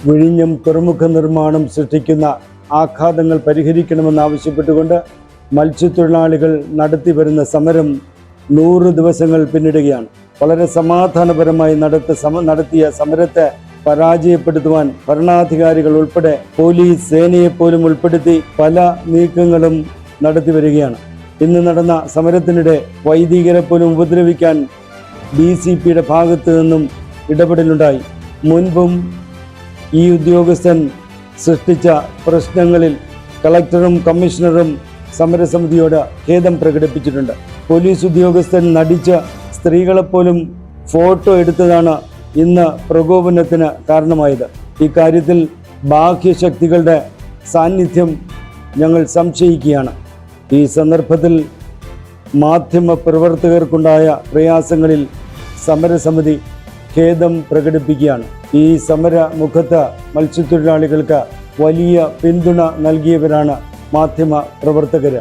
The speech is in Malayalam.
വിഴിഞ്ഞം തുറമുഖ നിർമ്മാണം സൃഷ്ടിക്കുന്ന ആഘാതങ്ങൾ പരിഹരിക്കണമെന്നാവശ്യപ്പെട്ടുകൊണ്ട് മത്സ്യത്തൊഴിലാളികൾ നടത്തിവരുന്ന സമരം 100 ദിവസങ്ങൾ പിന്നിടുകയാണ്. വളരെ സമാധാനപരമായി നടത്തിയ സമരത്തെ പരാജയപ്പെടുത്തുവാൻ ഭരണാധികാരികൾ ഉൾപ്പെടെ പോലീസ് സേനയെപ്പോലും ഉൾപ്പെടുത്തി പല നീക്കങ്ങളും നടത്തി വരികയാണ്. ഇന്ന് നടന്ന സമരത്തിനിടെ വൈദികരെ പോലും ഉപദ്രവിക്കാൻ DCPയുടെ ഭാഗത്തു നിന്നും ഇടപെടലുണ്ടായി. മുൻപും ഈ ഉദ്യോഗസ്ഥൻ സൃഷ്ടിച്ച പ്രശ്നങ്ങളിൽ കളക്ടറും കമ്മീഷണറും സമരസമിതിയോട് ഖേദം പ്രകടിപ്പിച്ചിട്ടുണ്ട്. പോലീസ് ഉദ്യോഗസ്ഥൻ നടിച്ച സ്ത്രീകളെപ്പോലും ഫോട്ടോ എടുത്തതാണ് ഇന്ന് പ്രകോപനത്തിന് കാരണമായത്. ഇക്കാര്യത്തിൽ ബാഹ്യശക്തികളുടെ സാന്നിധ്യം ഞങ്ങൾ സംശയിക്കുകയാണ്. ഈ സന്ദർഭത്തിൽ മാധ്യമ പ്രവർത്തകർക്കുണ്ടായ പ്രയാസങ്ങളിൽ സമരസമിതി ഖേദം പ്രകടിപ്പിക്കുകയാണ്. ഈ സമരമുഖത്ത് മത്സ്യത്തൊഴിലാളികൾക്ക് വലിയ പിന്തുണ നൽകിയവരാണ് മാധ്യമ പ്രവർത്തകർ.